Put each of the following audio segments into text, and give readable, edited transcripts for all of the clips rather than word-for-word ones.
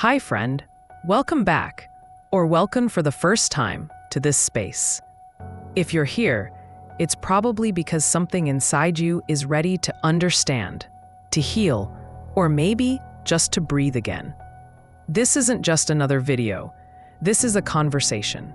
Hi, friend. Welcome back, or welcome for the first time to this space. If you're here, it's probably because something inside you is ready to understand, to heal, or maybe just to breathe again. This isn't just another video. This is a conversation,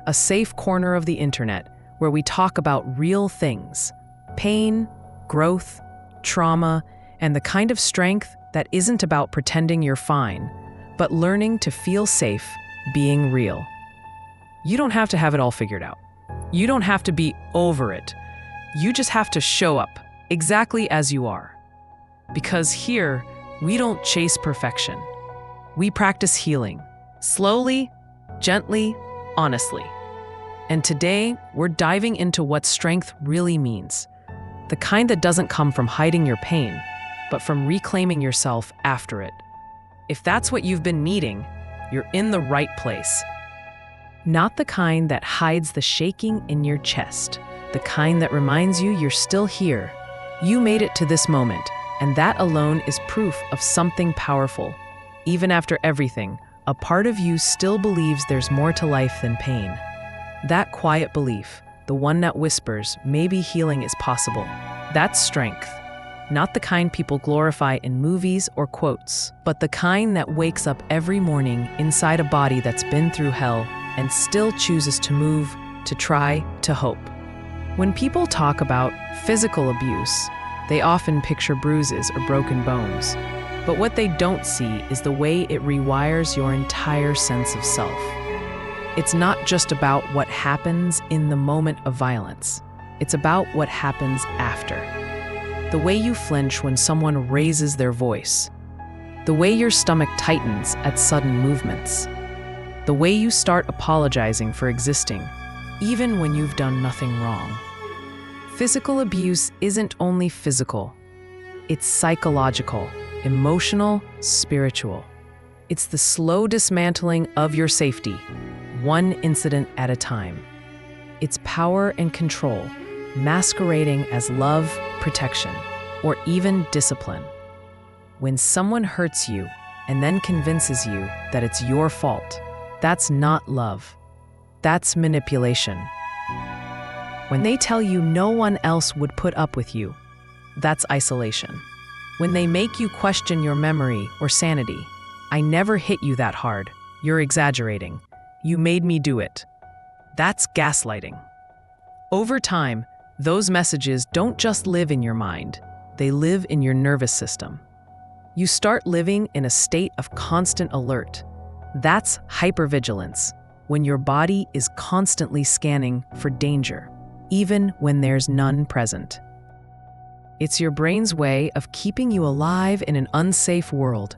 a safe corner of the internet where we talk about real things, pain, growth, trauma, and the kind of strength that isn't about pretending you're fine, but learning to feel safe being real. You don't have to have it all figured out. You don't have to be over it. You just have to show up exactly as you are. Because here, we don't chase perfection. We practice healing, slowly, gently, honestly. And today, we're diving into what strength really means. The kind that doesn't come from hiding your pain, but from reclaiming yourself after it. If that's what you've been needing, you're in the right place. Not the kind that hides the shaking in your chest, the kind that reminds you you're still here. You made it to this moment, and that alone is proof of something powerful. Even after everything, a part of you still believes there's more to life than pain. That quiet belief, the one that whispers, maybe healing is possible, that's strength. Not the kind people glorify in movies or quotes, but the kind that wakes up every morning inside a body that's been through hell and still chooses to move, to try, to hope. When people talk about physical abuse, they often picture bruises or broken bones. But what they don't see is the way it rewires your entire sense of self. It's not just about what happens in the moment of violence. It's about what happens after. The way you flinch when someone raises their voice. The way your stomach tightens at sudden movements. The way you start apologizing for existing, even when you've done nothing wrong. Physical abuse isn't only physical. It's psychological, emotional, spiritual. It's the slow dismantling of your safety, one incident at a time. It's power and control, masquerading as love, protection, or even discipline. When someone hurts you and then convinces you that it's your fault, that's not love. That's manipulation. When they tell you no one else would put up with you, that's isolation. When they make you question your memory or sanity, I never hit you that hard. You're exaggerating. You made me do it. That's gaslighting. Over time, those messages don't just live in your mind, they live in your nervous system. You start living in a state of constant alert. That's hypervigilance, when your body is constantly scanning for danger, even when there's none present. It's your brain's way of keeping you alive in an unsafe world.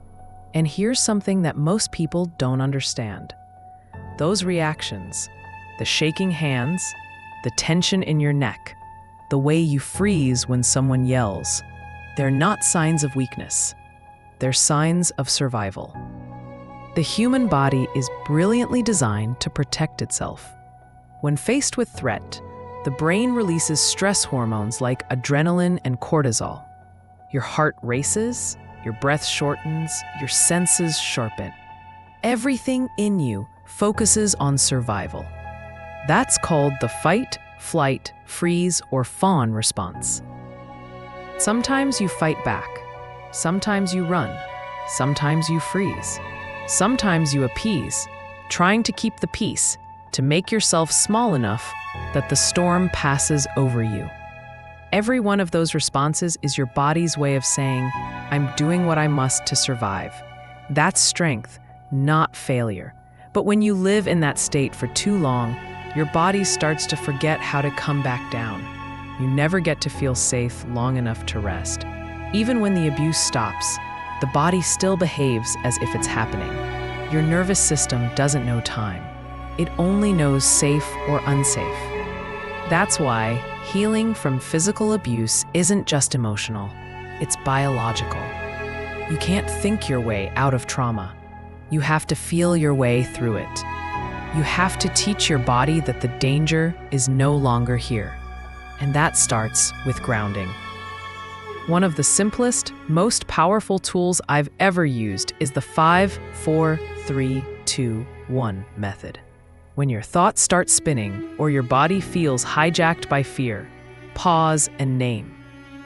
And here's something that most people don't understand. Those reactions, the shaking hands, the tension in your neck, the way you freeze when someone yells, they're not signs of weakness. They're signs of survival. The human body is brilliantly designed to protect itself. When faced with threat, the brain releases stress hormones like adrenaline and cortisol. Your heart races, your breath shortens, your senses sharpen. Everything in you focuses on survival. That's called the fight, flight, freeze, or fawn response. Sometimes you fight back. Sometimes you run. Sometimes you freeze. Sometimes you appease, trying to keep the peace, to make yourself small enough that the storm passes over you. Every one of those responses is your body's way of saying, I'm doing what I must to survive. That's strength, not failure. But when you live in that state for too long, your body starts to forget how to come back down. You never get to feel safe long enough to rest. Even when the abuse stops, the body still behaves as if it's happening. Your nervous system doesn't know time. It only knows safe or unsafe. That's why healing from physical abuse isn't just emotional, it's biological. You can't think your way out of trauma. You have to feel your way through it. You have to teach your body that the danger is no longer here. And that starts with grounding. One of the simplest, most powerful tools I've ever used is the 5, 4, 3, 2, 1 method. When your thoughts start spinning or your body feels hijacked by fear, pause and name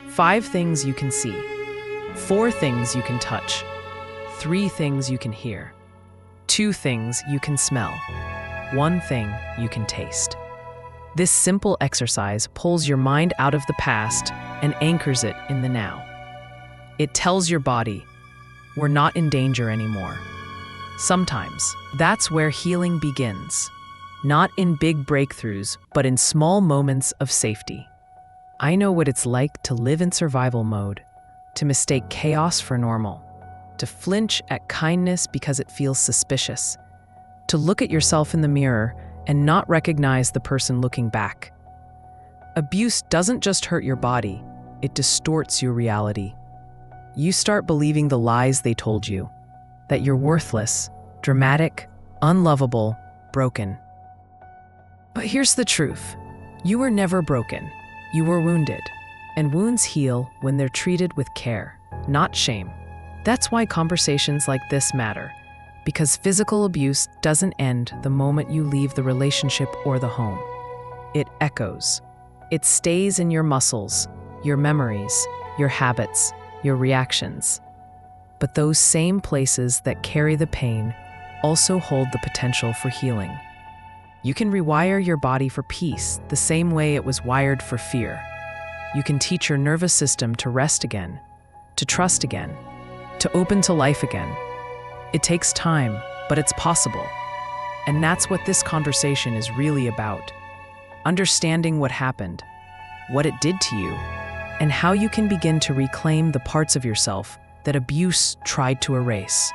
5 things you can see, 4 things you can touch, 3 things you can hear, 2 things you can smell, 1 thing you can taste. This simple exercise pulls your mind out of the past and anchors it in the now. It tells your body, we're not in danger anymore. Sometimes that's where healing begins, not in big breakthroughs, but in small moments of safety. I know what it's like to live in survival mode, to mistake chaos for normal, to flinch at kindness because it feels suspicious, to look at yourself in the mirror and not recognize the person looking back. Abuse doesn't just hurt your body, it distorts your reality. You start believing the lies they told you, that you're worthless, dramatic, unlovable, broken. But here's the truth. You were never broken. You were wounded. And wounds heal when they're treated with care, not shame. That's why conversations like this matter, because physical abuse doesn't end the moment you leave the relationship or the home. It echoes. It stays in your muscles, your memories, your habits, your reactions. But those same places that carry the pain also hold the potential for healing. You can rewire your body for peace the same way it was wired for fear. You can teach your nervous system to rest again, to trust again, to open to life again. It takes time, but it's possible. And that's what this conversation is really about. Understanding what happened, what it did to you, and how you can begin to reclaim the parts of yourself that abuse tried to erase.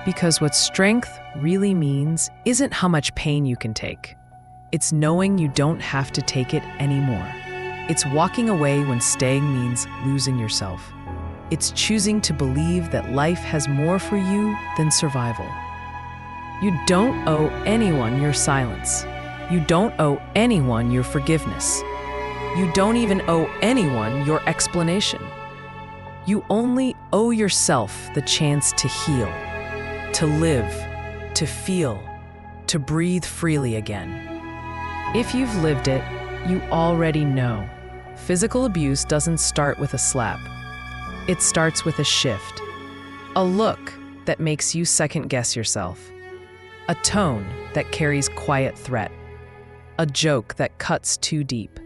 Because what strength really means isn't how much pain you can take. It's knowing you don't have to take it anymore. It's walking away when staying means losing yourself. It's choosing to believe that life has more for you than survival. You don't owe anyone your silence. You don't owe anyone your forgiveness. You don't even owe anyone your explanation. You only owe yourself the chance to heal, to live, to feel, to breathe freely again. If you've lived it, you already know. Physical abuse doesn't start with a slap. It starts with a shift, a look that makes you second-guess yourself, a tone that carries quiet threat, a joke that cuts too deep.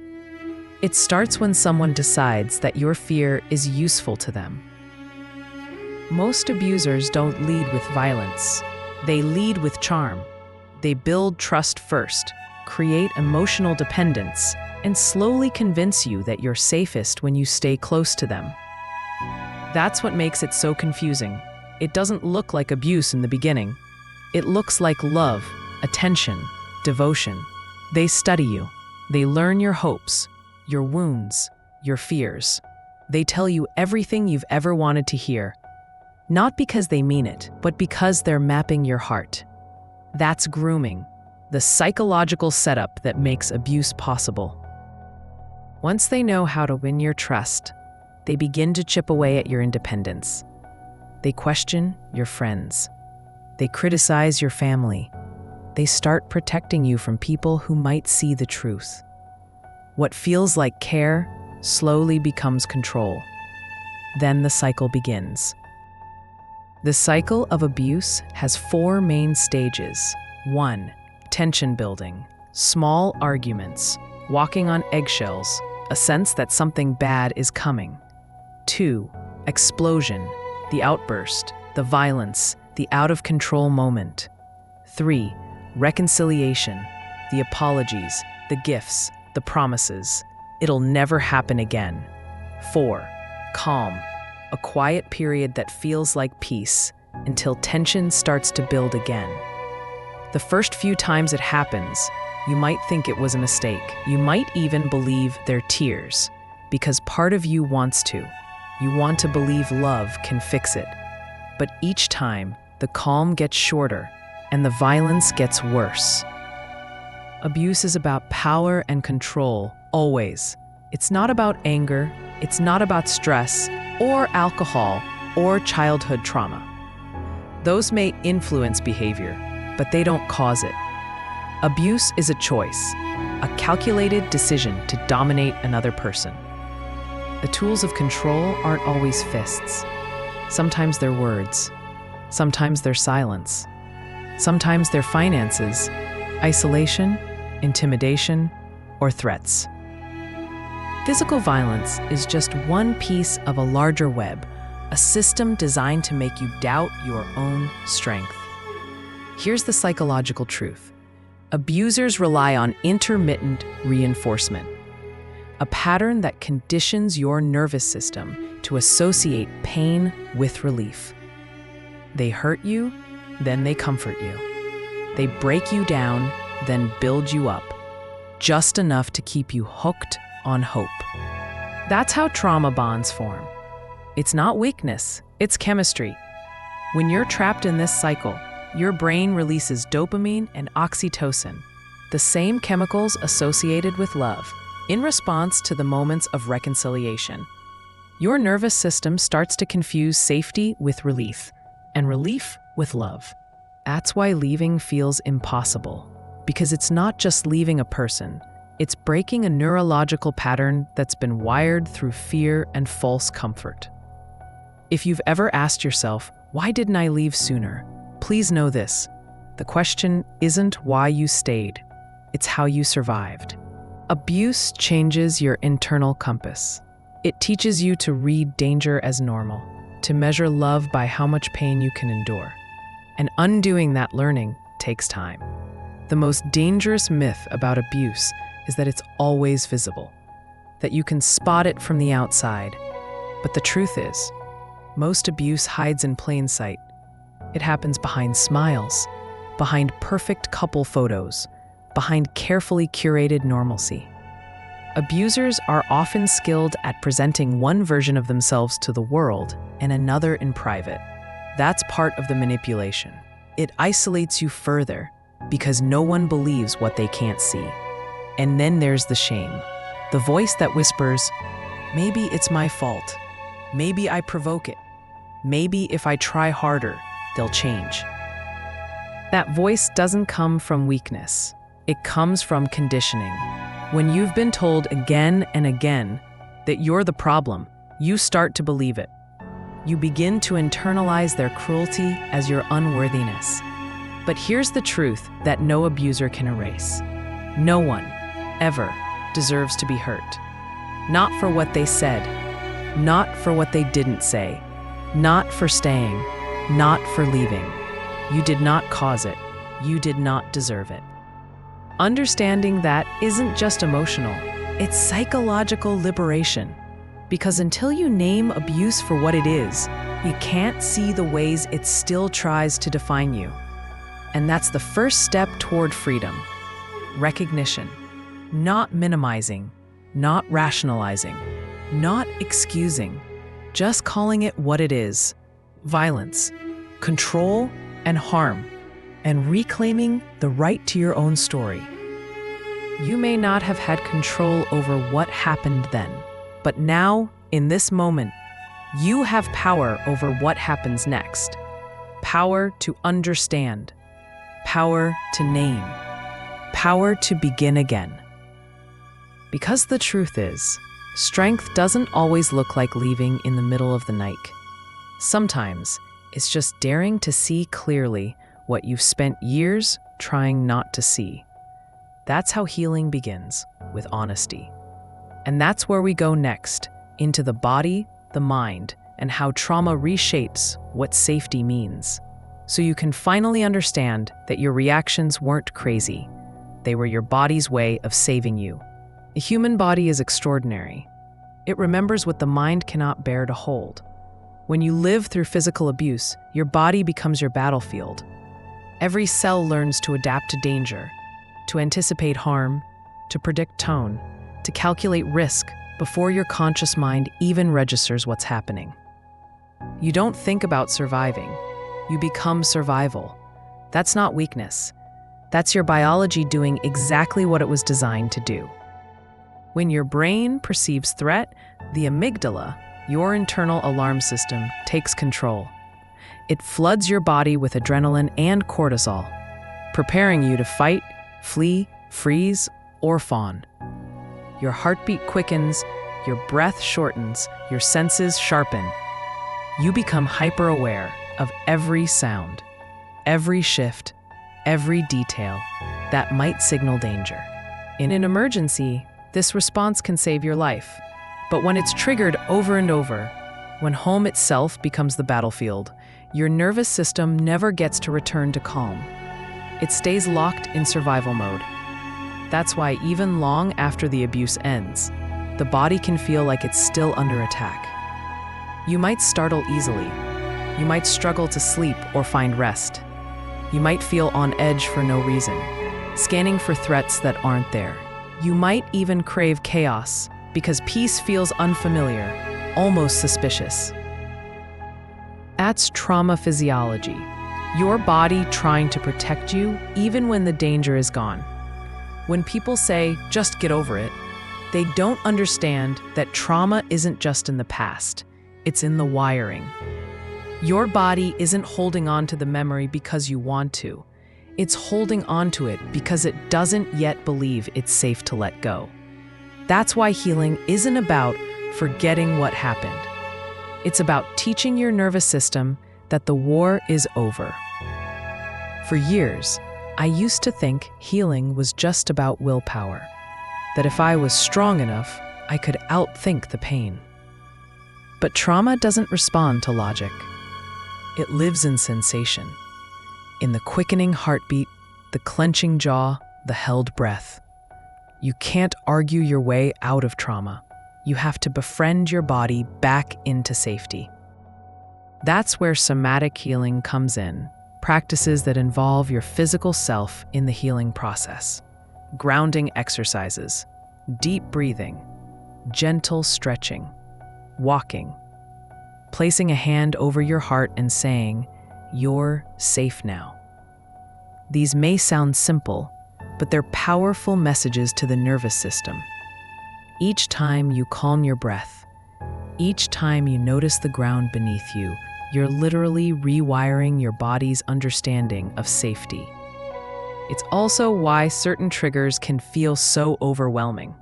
It starts when someone decides that your fear is useful to them. Most abusers don't lead with violence. They lead with charm. They build trust first, create emotional dependence, and slowly convince you that you're safest when you stay close to them. That's what makes it so confusing. It doesn't look like abuse in the beginning. It looks like love, attention, devotion. They study you. They learn your hopes, your wounds, your fears. They tell you everything you've ever wanted to hear, not because they mean it, but because they're mapping your heart. That's grooming, the psychological setup that makes abuse possible. Once they know how to win your trust, they begin to chip away at your independence. They question your friends. They criticize your family. They start protecting you from people who might see the truth. What feels like care slowly becomes control. Then the cycle begins. The cycle of abuse has 4 main stages. 1. Tension building. Small arguments. Walking on eggshells. A sense that something bad is coming. 2. Explosion. The outburst. The violence. The out-of-control moment. 3. Reconciliation. The apologies. The gifts. The promises. It'll never happen again. 4. Calm. A quiet period that feels like peace until tension starts to build again. The first few times it happens, you might think it was a mistake. You might even believe they're tears, because part of you wants to. You want to believe love can fix it. But each time, the calm gets shorter and the violence gets worse. Abuse is about power and control, always. It's not about anger, It's not about stress or alcohol or childhood trauma. Those may influence behavior, but they don't cause it. Abuse is a choice, a calculated decision to dominate another person. The tools of control aren't always fists. Sometimes they're words. Sometimes they're silence. Sometimes they're finances, isolation, intimidation, or threats. Physical violence is just one piece of a larger web, a system designed to make you doubt your own strength. Here's the psychological truth. Abusers rely on intermittent reinforcement, a pattern that conditions your nervous system to associate pain with relief. They hurt you, then they comfort you. They break you down, then build you up, just enough to keep you hooked on hope. That's how trauma bonds form. It's not weakness, it's chemistry. When you're trapped in this cycle, your brain releases dopamine and oxytocin, the same chemicals associated with love, in response to the moments of reconciliation. Your nervous system starts to confuse safety with relief, and relief with love. That's why leaving feels impossible, because it's not just leaving a person, it's breaking a neurological pattern that's been wired through fear and false comfort. If you've ever asked yourself, why didn't I leave sooner? Please know this. The question isn't why you stayed, it's how you survived. Abuse changes your internal compass. It teaches you to read danger as normal, to measure love by how much pain you can endure. And undoing that learning takes time. The most dangerous myth about abuse is that it's always visible, that you can spot it from the outside. But the truth is, most abuse hides in plain sight. It happens behind smiles, behind perfect couple photos, behind carefully curated normalcy. Abusers are often skilled at presenting one version of themselves to the world and another in private. That's part of the manipulation. It isolates you further because no one believes what they can't see. And then there's the shame, the voice that whispers, maybe it's my fault. Maybe I provoke it. Maybe if I try harder, they'll change. That voice doesn't come from weakness. It comes from conditioning. When you've been told again and again that you're the problem, you start to believe it. You begin to internalize their cruelty as your unworthiness. But here's the truth that no abuser can erase. No one, ever, deserves to be hurt. Not for what they said, not for what they didn't say, not for staying, not for leaving. You did not cause it. You did not deserve it. Understanding that isn't just emotional, it's psychological liberation. Because until you name abuse for what it is, you can't see the ways it still tries to define you. And that's the first step toward freedom. Recognition. Not minimizing, not rationalizing, not excusing, just calling it what it is. Violence, control, and harm, and reclaiming the right to your own story. You may not have had control over what happened then, but now, in this moment, you have power over what happens next. Power to understand, power to name, power to begin again. Because the truth is, strength doesn't always look like leaving in the middle of the night. Sometimes, it's just daring to see clearly what you've spent years trying not to see. That's how healing begins, with honesty. And that's where we go next, into the body, the mind, and how trauma reshapes what safety means. So you can finally understand that your reactions weren't crazy. They were your body's way of saving you. The human body is extraordinary. It remembers what the mind cannot bear to hold. When you live through physical abuse, your body becomes your battlefield. Every cell learns to adapt to danger, to anticipate harm, to predict tone, to calculate risk before your conscious mind even registers what's happening. You don't think about surviving. You become survival. That's not weakness. That's your biology doing exactly what it was designed to do. When your brain perceives threat, the amygdala, your internal alarm system, takes control. It floods your body with adrenaline and cortisol, preparing you to fight, flee, freeze, or fawn. Your heartbeat quickens, your breath shortens, your senses sharpen. You become hyper-aware of every sound, every shift, every detail that might signal danger. In an emergency, this response can save your life. But when it's triggered over and over, when home itself becomes the battlefield, your nervous system never gets to return to calm. It stays locked in survival mode. That's why even long after the abuse ends, the body can feel like it's still under attack. You might startle easily. You might struggle to sleep or find rest. You might feel on edge for no reason, scanning for threats that aren't there. You might even crave chaos because peace feels unfamiliar, almost suspicious. That's trauma physiology, your body trying to protect you even when the danger is gone. When people say, just get over it, they don't understand that trauma isn't just in the past, it's in the wiring. Your body isn't holding on to the memory because you want to. It's holding on to it because it doesn't yet believe it's safe to let go. That's why healing isn't about forgetting what happened. It's about teaching your nervous system that the war is over. For years, I used to think healing was just about willpower, that if I was strong enough, I could outthink the pain. But trauma doesn't respond to logic. It lives in sensation, in the quickening heartbeat, the clenching jaw, the held breath. You can't argue your way out of trauma. You have to befriend your body back into safety. That's where somatic healing comes in, practices that involve your physical self in the healing process. Grounding exercises, deep breathing, gentle stretching, walking, placing a hand over your heart and saying, "You're safe now." These may sound simple, but they're powerful messages to the nervous system. Each time you calm your breath, each time you notice the ground beneath you, you're literally rewiring your body's understanding of safety. It's also why certain triggers can feel so overwhelming.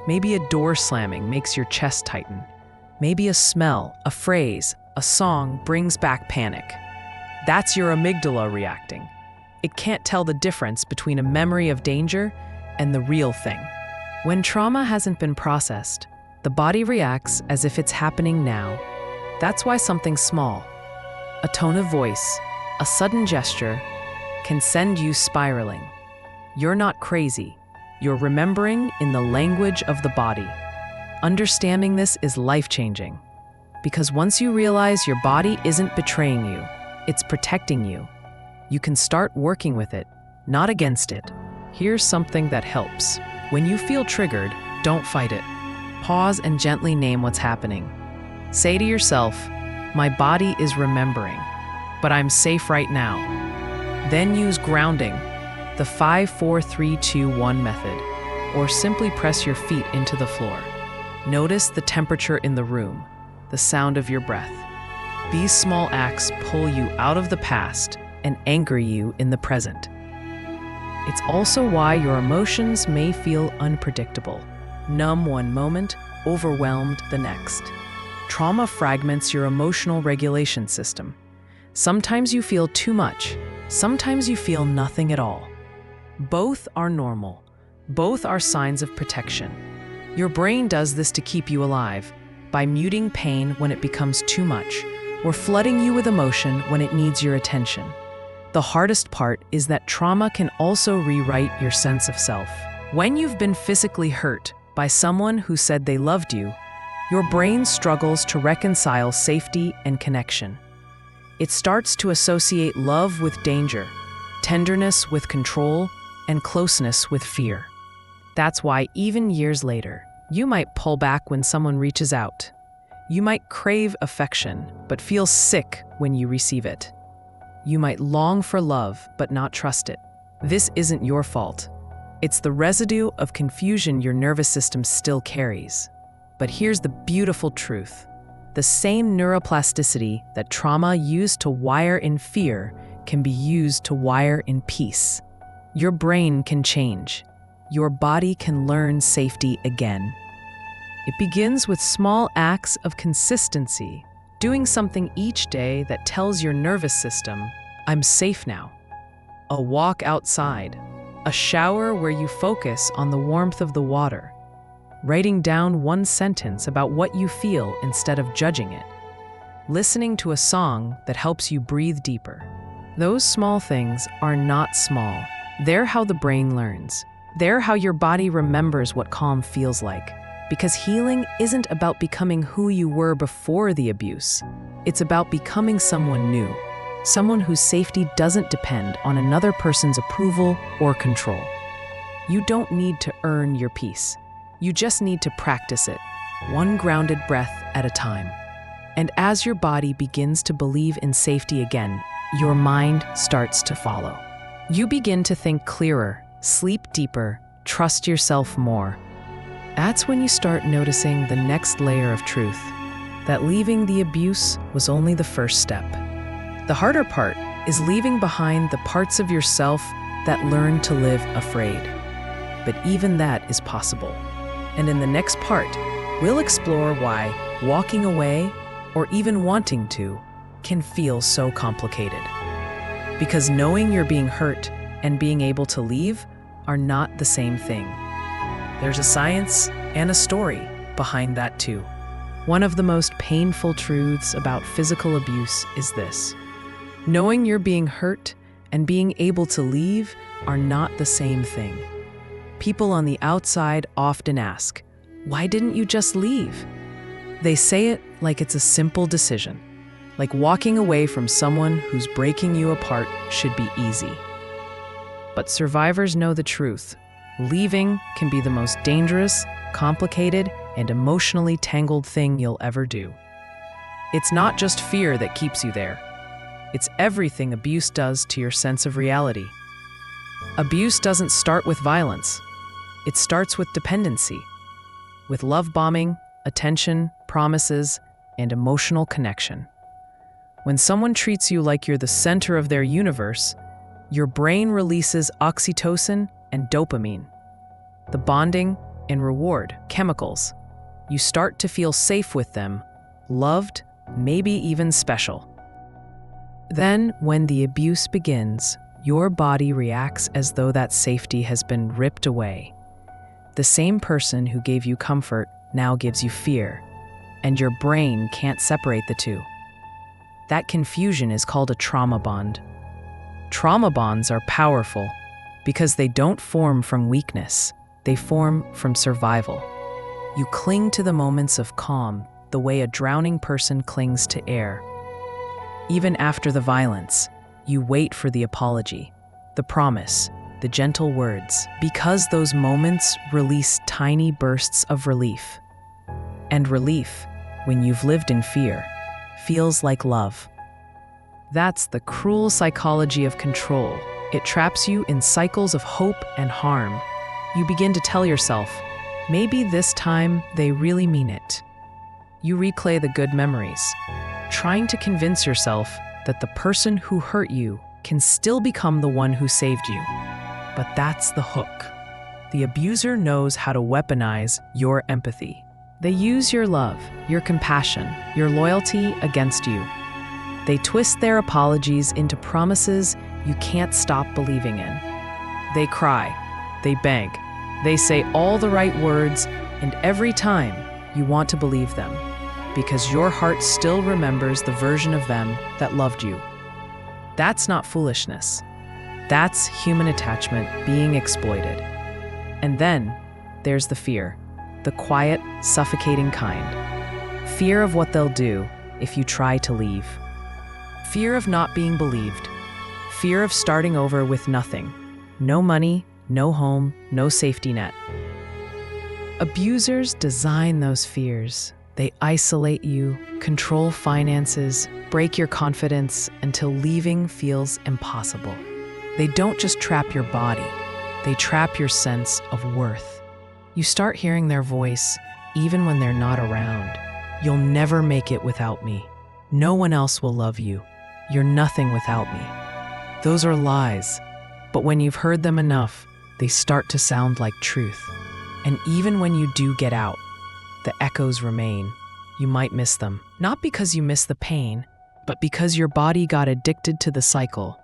Maybe a door slamming makes your chest tighten. Maybe a smell, a phrase, a song brings back panic. That's your amygdala reacting. It can't tell the difference between a memory of danger and the real thing. When trauma hasn't been processed, the body reacts as if it's happening now. That's why something small, a tone of voice, a sudden gesture, can send you spiraling. You're not crazy. You're remembering in the language of the body. Understanding this is life-changing, because once you realize your body isn't betraying you, it's protecting you, you can start working with it, not against it. Here's something that helps. When you feel triggered, don't fight it. Pause and gently name what's happening. Say to yourself, "My body is remembering, but I'm safe right now." Then use grounding, the 5-4-3-2-1 method, or simply press your feet into the floor. Notice the temperature in the room, the sound of your breath. These small acts pull you out of the past and anchor you in the present. It's also why your emotions may feel unpredictable, numb one moment, overwhelmed the next. Trauma fragments your emotional regulation system. Sometimes you feel too much, sometimes you feel nothing at all. Both are normal. Both are signs of protection. Your brain does this to keep you alive, by muting pain when it becomes too much, or flooding you with emotion when it needs your attention. The hardest part is that trauma can also rewrite your sense of self. When you've been physically hurt by someone who said they loved you, your brain struggles to reconcile safety and connection. It starts to associate love with danger, tenderness with control, and closeness with fear. That's why even years later, you might pull back when someone reaches out. You might crave affection, but feel sick when you receive it. You might long for love, but not trust it. This isn't your fault. It's the residue of confusion your nervous system still carries. But here's the beautiful truth. The same neuroplasticity that trauma used to wire in fear can be used to wire in peace. Your brain can change. Your body can learn safety again. It begins with small acts of consistency, doing something each day that tells your nervous system, I'm safe now. A walk outside, a shower where you focus on the warmth of the water, writing down one sentence about what you feel instead of judging it, listening to a song that helps you breathe deeper. Those small things are not small. They're how the brain learns. They're how your body remembers what calm feels like. Because healing isn't about becoming who you were before the abuse. It's about becoming someone new. Someone whose safety doesn't depend on another person's approval or control. You don't need to earn your peace. You just need to practice it, one grounded breath at a time. And as your body begins to believe in safety again, your mind starts to follow. You begin to think clearer, sleep deeper, trust yourself more. That's when you start noticing the next layer of truth, that leaving the abuse was only the first step. The harder part is leaving behind the parts of yourself that learn to live afraid. But even that is possible. And in the next part, we'll explore why walking away, or even wanting to, can feel so complicated. Because knowing you're being hurt and being able to leave are not the same thing. There's a science and a story behind that too. One of the most painful truths about physical abuse is this. Knowing you're being hurt and being able to leave are not the same thing. People on the outside often ask, why didn't you just leave? They say it like it's a simple decision, like walking away from someone who's breaking you apart should be easy. But survivors know the truth. Leaving can be the most dangerous, complicated, and emotionally tangled thing you'll ever do. It's not just fear that keeps you there. It's everything abuse does to your sense of reality. Abuse doesn't start with violence. It starts with dependency, with love bombing, attention, promises, and emotional connection. When someone treats you like you're the center of their universe, your brain releases oxytocin and dopamine, the bonding and reward chemicals. You start to feel safe with them, loved, maybe even special. Then, when the abuse begins, your body reacts as though that safety has been ripped away. The same person who gave you comfort now gives you fear, and your brain can't separate the two. That confusion is called a trauma bond. Trauma bonds are powerful because they don't form from weakness, they form from survival. You cling to the moments of calm the way a drowning person clings to air. Even after the violence, you wait for the apology, the promise, the gentle words, because those moments release tiny bursts of relief. And relief, when you've lived in fear, feels like love. That's the cruel psychology of control. It traps you in cycles of hope and harm. You begin to tell yourself, maybe this time they really mean it. You replay the good memories, trying to convince yourself that the person who hurt you can still become the one who saved you. But that's the hook. The abuser knows how to weaponize your empathy. They use your love, your compassion, your loyalty against you. They twist their apologies into promises you can't stop believing in. They cry, they beg, they say all the right words, and every time you want to believe them, because your heart still remembers the version of them that loved you. That's not foolishness. That's human attachment being exploited. And then there's the fear, the quiet, suffocating kind. Fear of what they'll do if you try to leave. Fear of not being believed. Fear of starting over with nothing. No money, no home, no safety net. Abusers design those fears. They isolate you, control finances, break your confidence until leaving feels impossible. They don't just trap your body. They trap your sense of worth. You start hearing their voice even when they're not around. You'll never make it without me. No one else will love you. You're nothing without me. Those are lies, but when you've heard them enough, they start to sound like truth. And even when you do get out, the echoes remain. You might miss them, not because you miss the pain, but because your body got addicted to the cycle.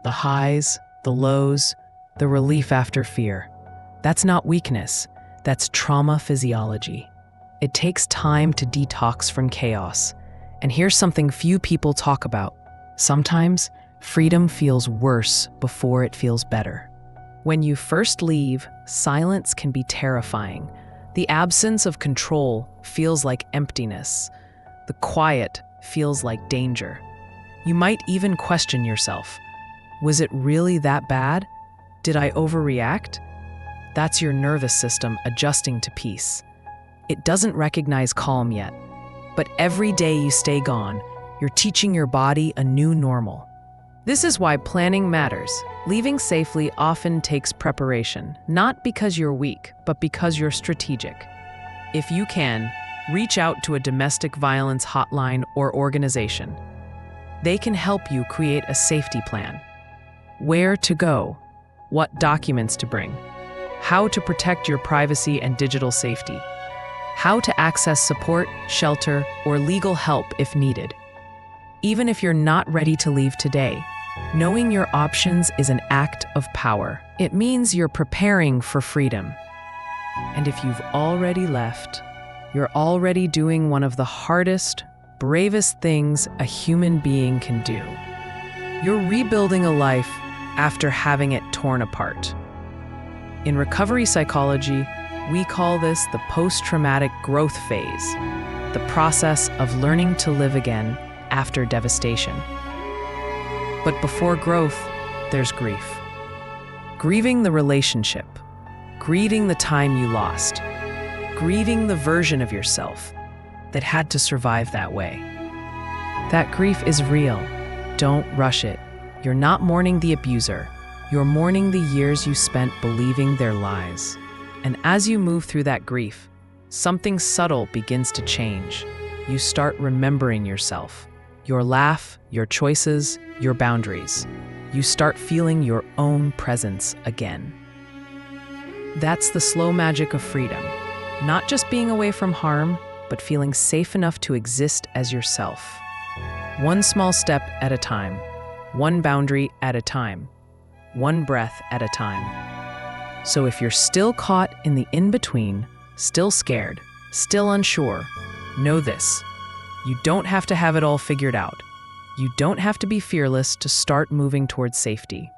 The highs, the lows, the relief after fear. That's not weakness, that's trauma physiology. It takes time to detox from chaos. And here's something few people talk about. Sometimes, freedom feels worse before it feels better. When you first leave, silence can be terrifying. The absence of control feels like emptiness. The quiet feels like danger. You might even question yourself. Was it really that bad? Did I overreact? That's your nervous system adjusting to peace. It doesn't recognize calm yet, but every day you stay gone, you're teaching your body a new normal. This is why planning matters. Leaving safely often takes preparation, not because you're weak, but because you're strategic. If you can, reach out to a domestic violence hotline or organization. They can help you create a safety plan. Where to go, what documents to bring, how to protect your privacy and digital safety, how to access support, shelter, or legal help if needed. Even if you're not ready to leave today, knowing your options is an act of power. It means you're preparing for freedom. And if you've already left, you're already doing one of the hardest, bravest things a human being can do. You're rebuilding a life after having it torn apart. In recovery psychology, we call this the post-traumatic growth phase, the process of learning to live again after devastation. But before growth, there's grief. Grieving the relationship, grieving the time you lost, grieving the version of yourself that had to survive that way. That grief is real. Don't rush it. You're not mourning the abuser. You're mourning the years you spent believing their lies. And as you move through that grief, something subtle begins to change. You start remembering yourself, your laugh, your choices, your boundaries. You start feeling your own presence again. That's the slow magic of freedom. Not just being away from harm, but feeling safe enough to exist as yourself. One small step at a time, one boundary at a time, one breath at a time. So if you're still caught in the in-between, still scared, still unsure, know this. You don't have to have it all figured out. You don't have to be fearless to start moving towards safety.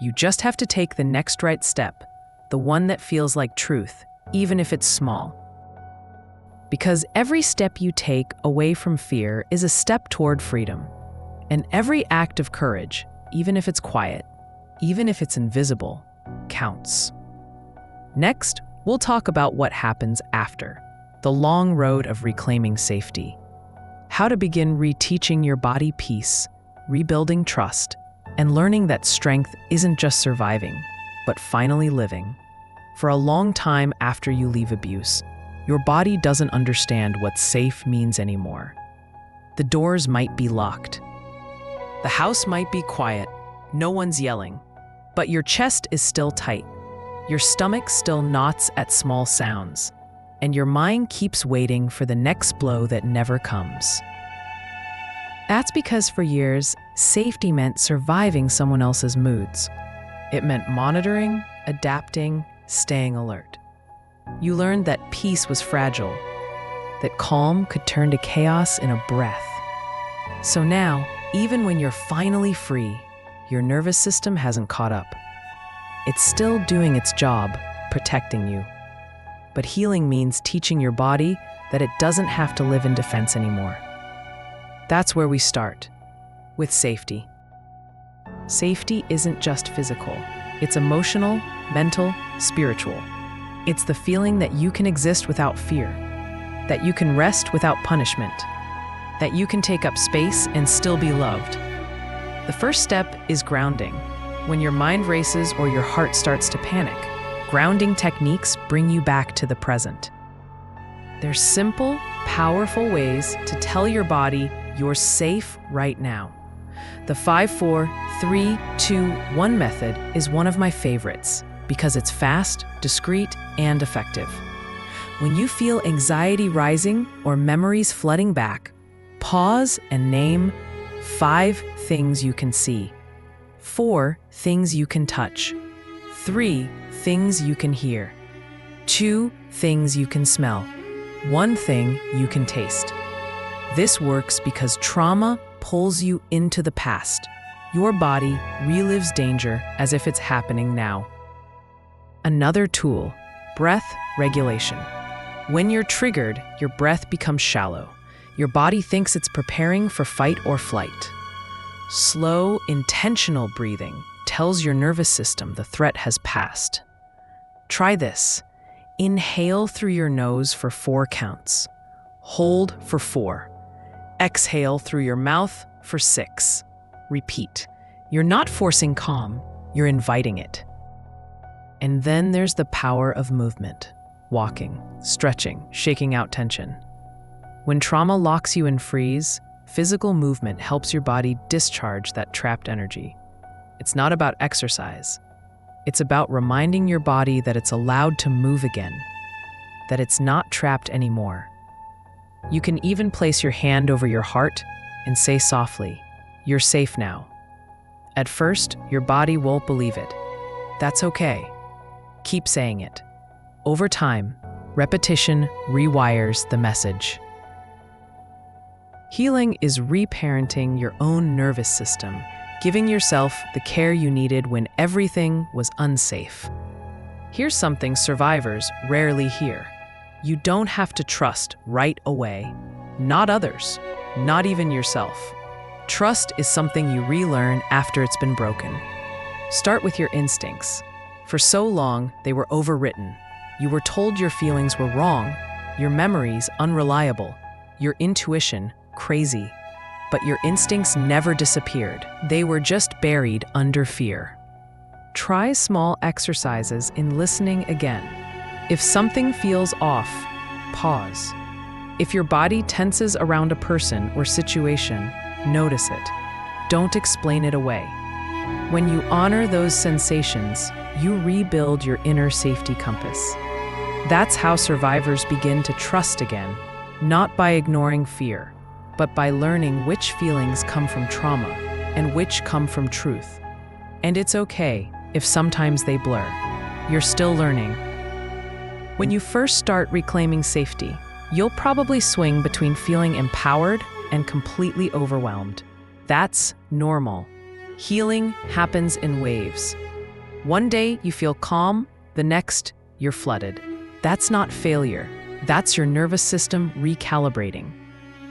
You just have to take the next right step, the one that feels like truth, even if it's small. Because every step you take away from fear is a step toward freedom. And every act of courage, even if it's quiet, even if it's invisible, counts. Next, we'll talk about what happens after, the long road of reclaiming safety. How to begin reteaching your body peace, rebuilding trust, and learning that strength isn't just surviving, but finally living. For a long time after you leave abuse, your body doesn't understand what safe means anymore. The doors might be locked. The house might be quiet, no one's yelling, but your chest is still tight. Your stomach still knots at small sounds, and your mind keeps waiting for the next blow that never comes. That's because for years, safety meant surviving someone else's moods. It meant monitoring, adapting, staying alert. You learned that peace was fragile, that calm could turn to chaos in a breath. So now, even when you're finally free, your nervous system hasn't caught up. It's still doing its job, protecting you. But healing means teaching your body that it doesn't have to live in defense anymore. That's where we start, with safety. Safety isn't just physical. It's emotional, mental, spiritual. It's the feeling that you can exist without fear, that you can rest without punishment, that you can take up space and still be loved. The first step is grounding. when your mind races or your heart starts to panic, grounding techniques bring you back to the present. They're simple, powerful ways to tell your body you're safe right now. The 5-4-3-2-1 method is one of my favorites because it's fast, discreet, and effective. When you feel anxiety rising or memories flooding back, pause and name 5 things you can see, 4 things you can touch, 3 things you can hear, 2 things you can smell, 1 thing you can taste. This works because trauma pulls you into the past. Your body relives danger as if it's happening now. Another tool, breath regulation. When you're triggered, your breath becomes shallow. Your body thinks it's preparing for fight or flight. Slow, intentional breathing tells your nervous system the threat has passed. Try this. Inhale through your nose for 4 counts. Hold for 4. Exhale through your mouth for 6. Repeat. You're not forcing calm, you're inviting it. And then there's the power of movement. Walking, stretching, shaking out tension. When trauma locks you in freeze, physical movement helps your body discharge that trapped energy. It's not about exercise. It's about reminding your body that it's allowed to move again, that it's not trapped anymore. You can even place your hand over your heart and say softly, "You're safe now." At first, your body won't believe it. That's okay. Keep saying it. Over time, repetition rewires the message. Healing is reparenting your own nervous system, giving yourself the care you needed when everything was unsafe. Here's something survivors rarely hear. You don't have to trust right away. Not others, not even yourself. Trust is something you relearn after it's been broken. Start with your instincts. For so long, they were overwritten. You were told your feelings were wrong, your memories unreliable, your intuition crazy. But your instincts never disappeared. They were just buried under fear. Try small exercises in listening again. If something feels off, pause. If your body tenses around a person or situation, notice it. Don't explain it away. When you honor those sensations, you rebuild your inner safety compass. That's how survivors begin to trust again, not by ignoring fear, but by learning which feelings come from trauma and which come from truth. And it's okay if sometimes they blur. You're still learning. When you first start reclaiming safety, you'll probably swing between feeling empowered and completely overwhelmed. That's normal. Healing happens in waves. One day you feel calm, the next you're flooded. That's not failure. That's your nervous system recalibrating.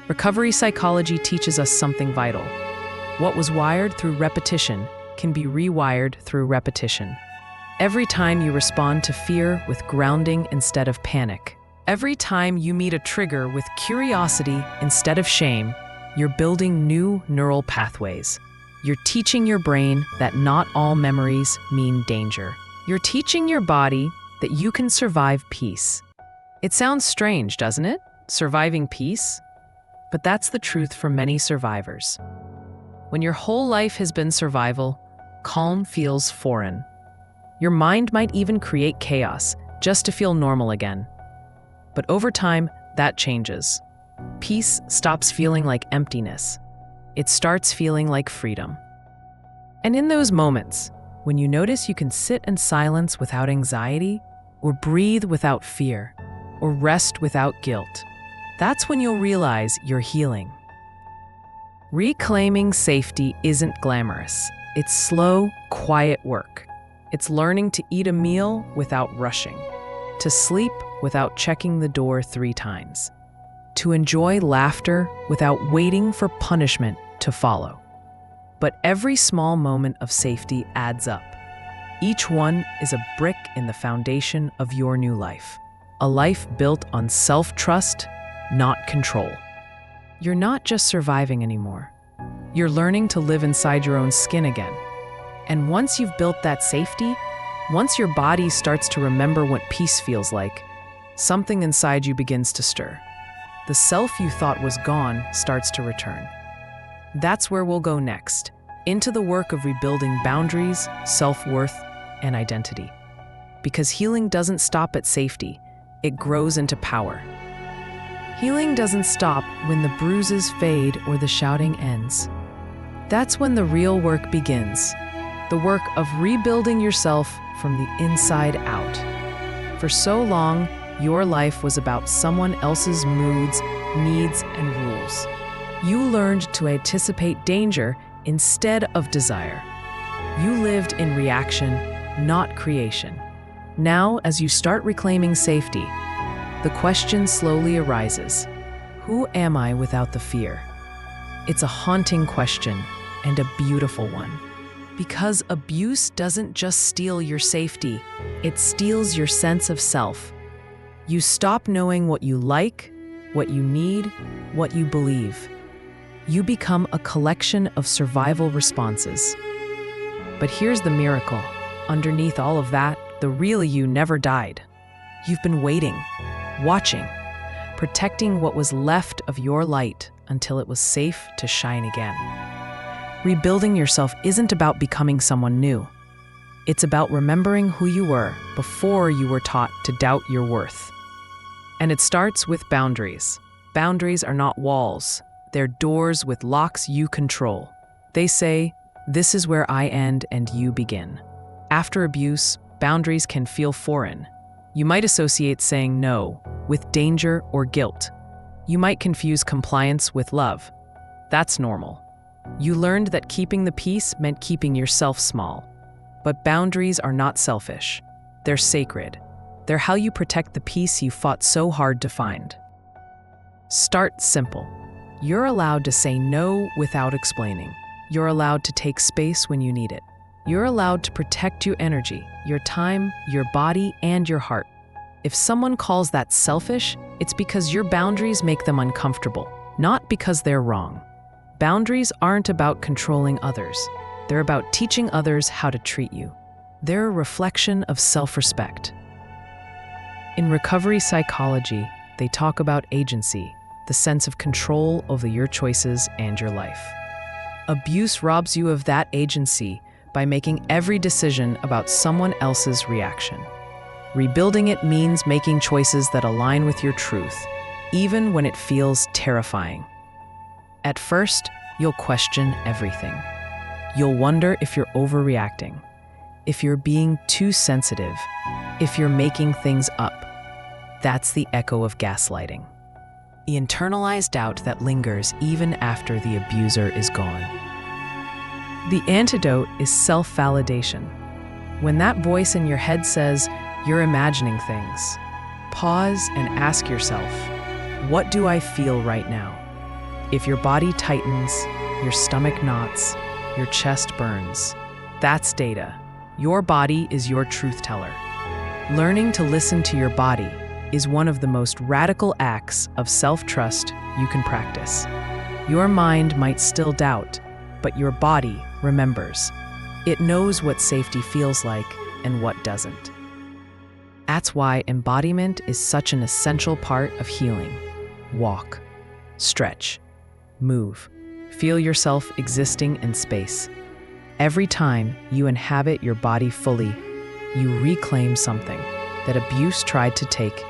Recovery psychology teaches us something vital. What was wired through repetition can be rewired through repetition. Every time you respond to fear with grounding instead of panic, every time you meet a trigger with curiosity instead of shame, you're building new neural pathways. You're teaching your brain that not all memories mean danger. You're teaching your body that you can survive peace. It sounds strange, doesn't it? Surviving peace? But that's the truth for many survivors. When your whole life has been survival, calm feels foreign. Your mind might even create chaos just to feel normal again. But over time, that changes. Peace stops feeling like emptiness. It starts feeling like freedom. And in those moments, when you notice you can sit in silence without anxiety, or breathe without fear, or rest without guilt, that's when you'll realize you're healing. Reclaiming safety isn't glamorous. It's slow, quiet work. It's learning to eat a meal without rushing, to sleep without checking the door 3 times, to enjoy laughter without waiting for punishment to follow. But every small moment of safety adds up. Each one is a brick in the foundation of your new life, a life built on self-trust, not control. You're not just surviving anymore. You're learning to live inside your own skin again. And once you've built that safety, once your body starts to remember what peace feels like, something inside you begins to stir. The self you thought was gone starts to return. That's where we'll go next, into the work of rebuilding boundaries, self-worth, and identity. Because healing doesn't stop at safety, it grows into power. Healing doesn't stop when the bruises fade or the shouting ends. That's when the real work begins, the work of rebuilding yourself from the inside out. For so long, your life was about someone else's moods, needs, and rules. You learned to anticipate danger instead of desire. You lived in reaction, not creation. Now, as you start reclaiming safety, the question slowly arises: who am I without the fear? It's a haunting question and a beautiful one. Because abuse doesn't just steal your safety, it steals your sense of self. You stop knowing what you like, what you need, what you believe. You become a collection of survival responses. But here's the miracle. Underneath all of that, the real you never died. You've been waiting, watching, protecting what was left of your light until it was safe to shine again. Rebuilding yourself isn't about becoming someone new. It's about remembering who you were before you were taught to doubt your worth. And it starts with boundaries. Boundaries are not walls. They're doors with locks you control. They say, "This is where I end and you begin." After abuse, boundaries can feel foreign. You might associate saying no with danger or guilt. You might confuse compliance with love. That's normal. You learned that keeping the peace meant keeping yourself small. But boundaries are not selfish. They're sacred. They're how you protect the peace you fought so hard to find. Start simple. You're allowed to say no without explaining. You're allowed to take space when you need it. You're allowed to protect your energy, your time, your body, and your heart. If someone calls that selfish, it's because your boundaries make them uncomfortable, not because they're wrong. Boundaries aren't about controlling others. They're about teaching others how to treat you. They're a reflection of self-respect. In recovery psychology, they talk about agency, the sense of control over your choices and your life. Abuse robs you of that agency by making every decision about someone else's reaction. Rebuilding it means making choices that align with your truth, even when it feels terrifying. At first, you'll question everything. You'll wonder if you're overreacting, if you're being too sensitive, if you're making things up. That's the echo of gaslighting. The internalized doubt that lingers even after the abuser is gone. The antidote is self-validation. When that voice in your head says you're imagining things, pause and ask yourself, what do I feel right now? If your body tightens, your stomach knots, your chest burns, that's data. Your body is your truth teller. Learning to listen to your body is one of the most radical acts of self-trust you can practice. Your mind might still doubt, but your body remembers. It knows what safety feels like and what doesn't. That's why embodiment is such an essential part of healing. Walk, stretch, move. Feel yourself existing in space. Every time you inhabit your body fully, you reclaim something that abuse tried to take,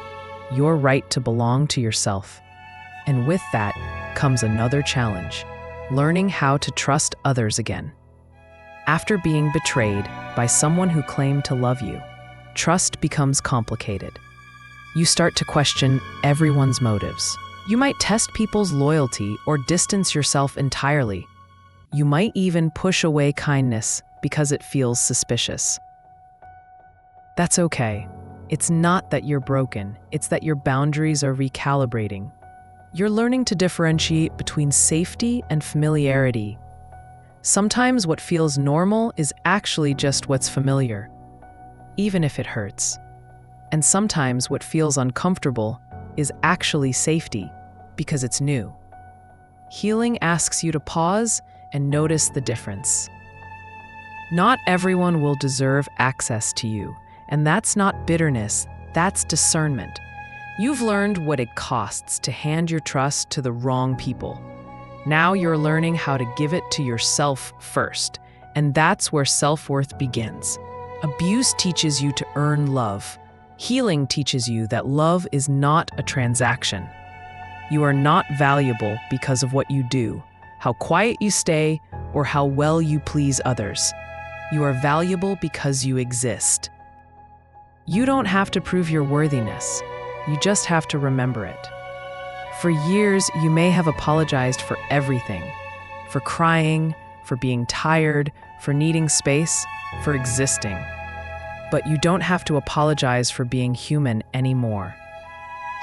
your right to belong to yourself. And with that comes another challenge, learning how to trust others again. After being betrayed by someone who claimed to love you, trust becomes complicated. You start to question everyone's motives. You might test people's loyalty or distance yourself entirely. You might even push away kindness because it feels suspicious. That's okay. It's not that you're broken, it's that your boundaries are recalibrating. You're learning to differentiate between safety and familiarity. Sometimes what feels normal is actually just what's familiar, even if it hurts. And sometimes what feels uncomfortable is actually safety, because it's new. Healing asks you to pause and notice the difference. Not everyone will deserve access to you, and that's not bitterness, that's discernment. You've learned what it costs to hand your trust to the wrong people. Now you're learning how to give it to yourself first, and that's where self-worth begins. Abuse teaches you to earn love. Healing teaches you that love is not a transaction. You are not valuable because of what you do, how quiet you stay, or how well you please others. You are valuable because you exist. You don't have to prove your worthiness. You just have to remember it. For years, you may have apologized for everything. For crying, for being tired, for needing space, for existing. But you don't have to apologize for being human anymore.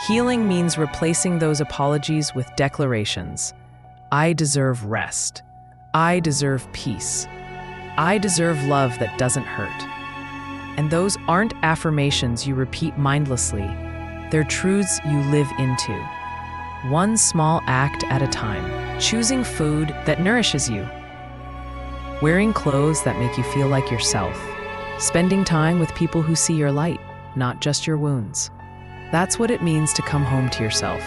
Healing means replacing those apologies with declarations. I deserve rest. I deserve peace. I deserve love that doesn't hurt. And those aren't affirmations you repeat mindlessly. They're truths you live into. One small act at a time. Choosing food that nourishes you. Wearing clothes that make you feel like yourself. Spending time with people who see your light, not just your wounds. That's what it means to come home to yourself.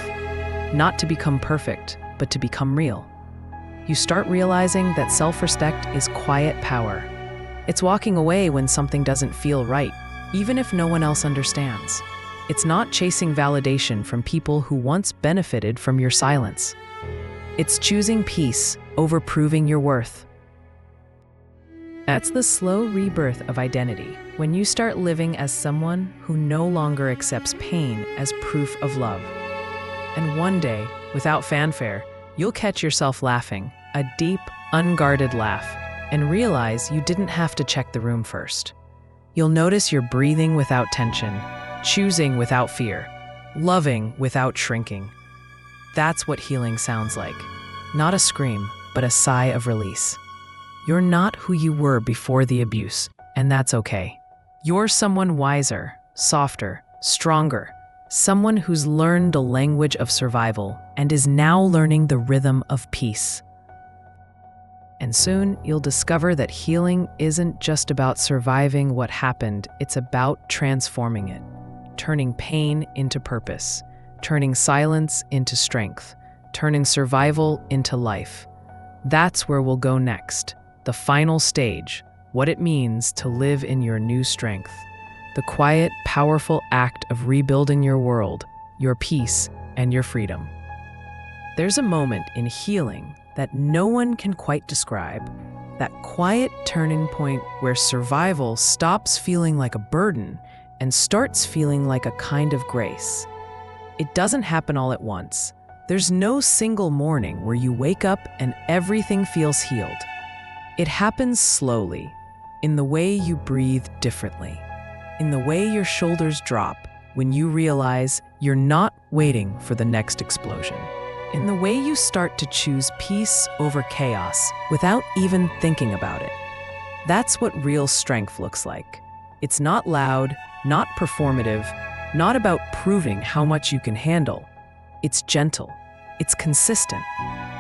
Not to become perfect, but to become real. You start realizing that self-respect is quiet power. It's walking away when something doesn't feel right, even if no one else understands. It's not chasing validation from people who once benefited from your silence. It's choosing peace over proving your worth. That's the slow rebirth of identity, when you start living as someone who no longer accepts pain as proof of love. And one day, without fanfare, you'll catch yourself laughing, a deep, unguarded laugh, and realize you didn't have to check the room first. You'll notice you're breathing without tension, choosing without fear, loving without shrinking. That's what healing sounds like. Not a scream, but a sigh of release. You're not who you were before the abuse, and that's okay. You're someone wiser, softer, stronger, someone who's learned the language of survival and is now learning the rhythm of peace. And soon, you'll discover that healing isn't just about surviving what happened, it's about transforming it, turning pain into purpose, turning silence into strength, turning survival into life. That's where we'll go next, the final stage, what it means to live in your new strength, the quiet, powerful act of rebuilding your world, your peace, and your freedom. There's a moment in healing that no one can quite describe, that quiet turning point where survival stops feeling like a burden and starts feeling like a kind of grace. It doesn't happen all at once. There's no single morning where you wake up and everything feels healed. It happens slowly, in the way you breathe differently, in the way your shoulders drop when you realize you're not waiting for the next explosion, in the way you start to choose peace over chaos without even thinking about it. That's what real strength looks like. It's not loud, not performative, not about proving how much you can handle. It's gentle. It's consistent.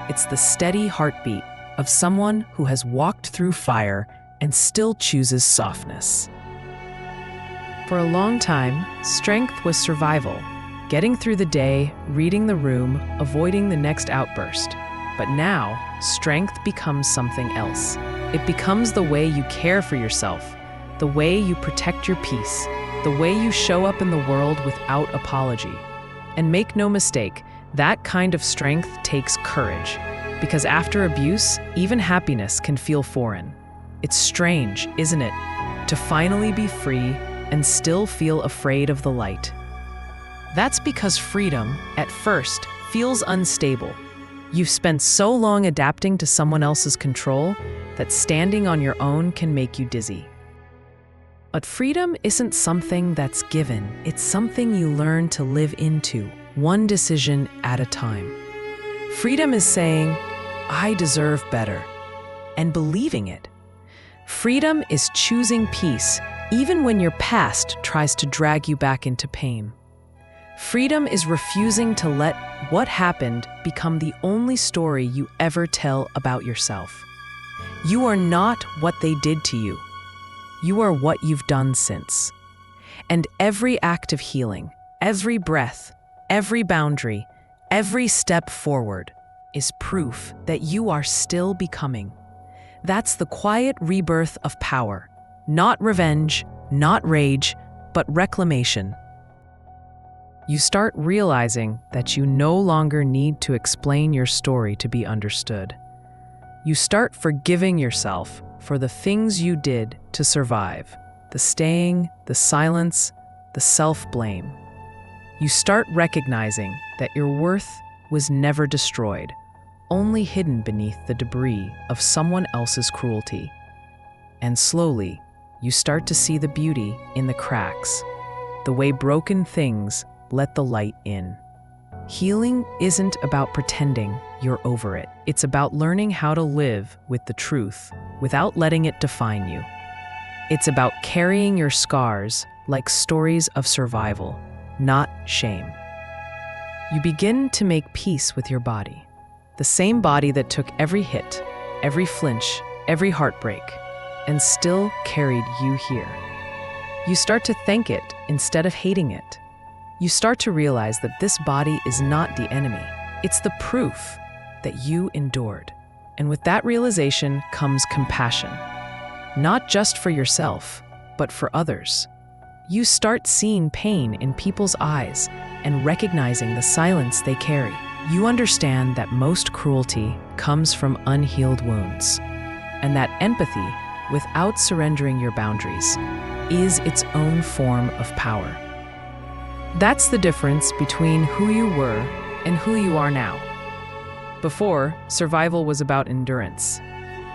It's the steady heartbeat of someone who has walked through fire and still chooses softness. For a long time, strength was survival, getting through the day, reading the room, avoiding the next outburst. But now, strength becomes something else. It becomes the way you care for yourself, the way you protect your peace, the way you show up in the world without apology. And make no mistake, that kind of strength takes courage. Because after abuse, even happiness can feel foreign. It's strange, isn't it, to finally be free and still feel afraid of the light. That's because freedom, at first, feels unstable. You've spent so long adapting to someone else's control that standing on your own can make you dizzy. But freedom isn't something that's given, it's something you learn to live into, one decision at a time. Freedom is saying, I deserve better, and believing it. Freedom is choosing peace, even when your past tries to drag you back into pain. Freedom is refusing to let what happened become the only story you ever tell about yourself. You are not what they did to you. You are what you've done since. And every act of healing, every breath, every boundary, every step forward is proof that you are still becoming. That's the quiet rebirth of power. Not revenge, not rage, but reclamation. You start realizing that you no longer need to explain your story to be understood. You start forgiving yourself for the things you did to survive, the staying, the silence, the self-blame. You start recognizing that your worth was never destroyed, only hidden beneath the debris of someone else's cruelty. And slowly, you start to see the beauty in the cracks, the way broken things let the light in. Healing isn't about pretending you're over it. It's about learning how to live with the truth without letting it define you. It's about carrying your scars like stories of survival, not shame. You begin to make peace with your body, the same body that took every hit, every flinch, every heartbreak, and still carried you here. You start to thank it instead of hating it. You start to realize that this body is not the enemy. It's the proof that you endured. And with that realization comes compassion, not just for yourself, but for others. You start seeing pain in people's eyes and recognizing the silence they carry. You understand that most cruelty comes from unhealed wounds, and that empathy, without surrendering your boundaries, is its own form of power. That's the difference between who you were and who you are now. Before, survival was about endurance.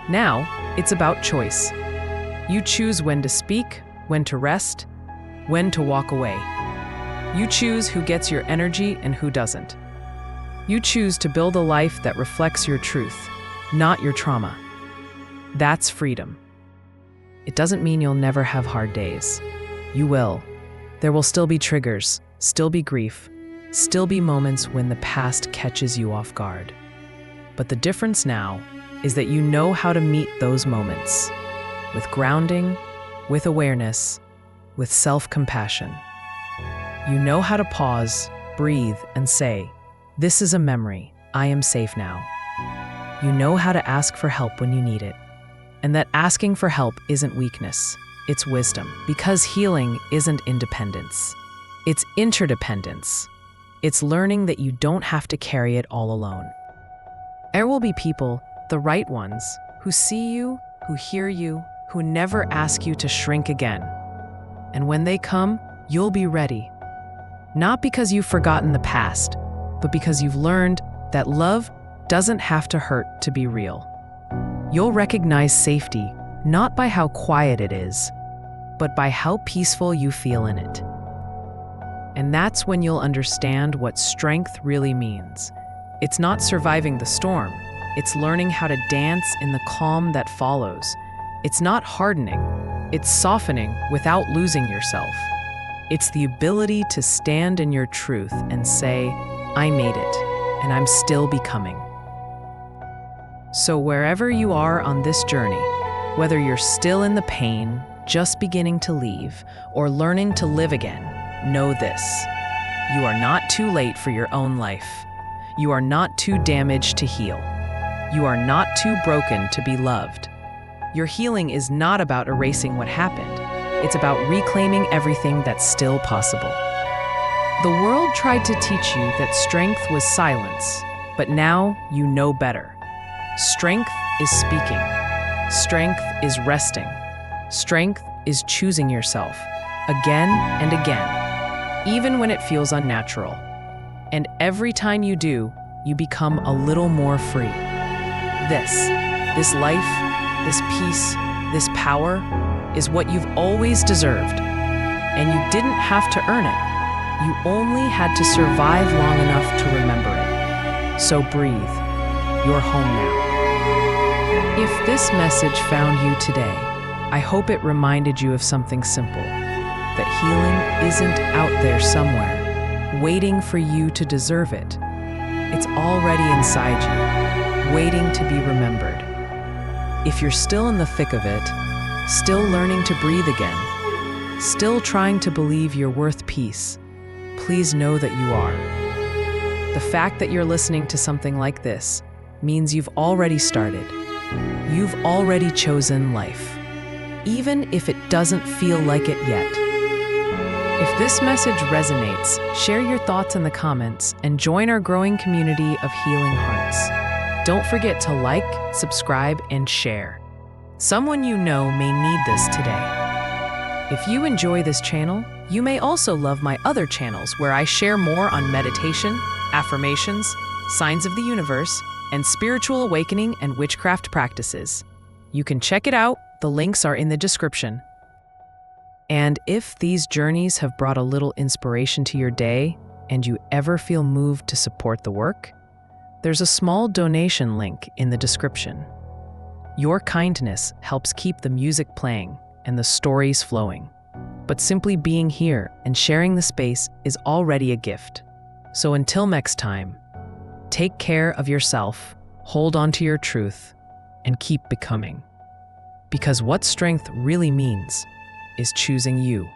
Now, it's about choice. You choose when to speak, when to rest, when to walk away. You choose who gets your energy and who doesn't. You choose to build a life that reflects your truth, not your trauma. That's freedom. It doesn't mean you'll never have hard days. You will. There will still be triggers, still be grief, still be moments when the past catches you off guard. But the difference now is that you know how to meet those moments with grounding, with awareness, with self-compassion. You know how to pause, breathe, and say, "This is a memory. I am safe now." You know how to ask for help when you need it, and that asking for help isn't weakness, it's wisdom, because healing isn't independence. It's interdependence. It's learning that you don't have to carry it all alone. There will be people, the right ones, who see you, who hear you, who never ask you to shrink again. And when they come, you'll be ready. Not because you've forgotten the past, but because you've learned that love doesn't have to hurt to be real. You'll recognize safety not by how quiet it is, but by how peaceful you feel in it. And that's when you'll understand what strength really means. It's not surviving the storm. It's learning how to dance in the calm that follows. It's not hardening. It's softening without losing yourself. It's the ability to stand in your truth and say, "I made it, and I'm still becoming." So wherever you are on this journey, whether you're still in the pain, just beginning to leave, or learning to live again, know this: you are not too late for your own life. You are not too damaged to heal. You are not too broken to be loved. Your healing is not about erasing what happened. It's about reclaiming everything that's still possible. The world tried to teach you that strength was silence, but now you know better. Strength is speaking. Strength is resting. Strength is choosing yourself again and again, even when it feels unnatural. And every time you do, you become a little more free. This life, this peace, this power is what you've always deserved. And you didn't have to earn it. You only had to survive long enough to remember it. So breathe. You're home now. If this message found you today, I hope it reminded you of something simple, that healing isn't out there somewhere, waiting for you to deserve it. It's already inside you, waiting to be remembered. If you're still in the thick of it, still learning to breathe again, still trying to believe you're worth peace, please know that you are. The fact that you're listening to something like this means you've already started. You've already chosen life, even if it doesn't feel like it yet. If this message resonates, share your thoughts in the comments and join our growing community of healing hearts. Don't forget to like, subscribe, and share. Someone you know may need this today. If you enjoy this channel, you may also love my other channels where I share more on meditation, affirmations, signs of the universe, and spiritual awakening and witchcraft practices. You can check it out. The links are in the description. And if these journeys have brought a little inspiration to your day and you ever feel moved to support the work, there's a small donation link in the description. Your kindness helps keep the music playing and the stories flowing. But simply being here and sharing the space is already a gift. So until next time, take care of yourself, hold on to your truth, and keep becoming. Because what strength really means is choosing you.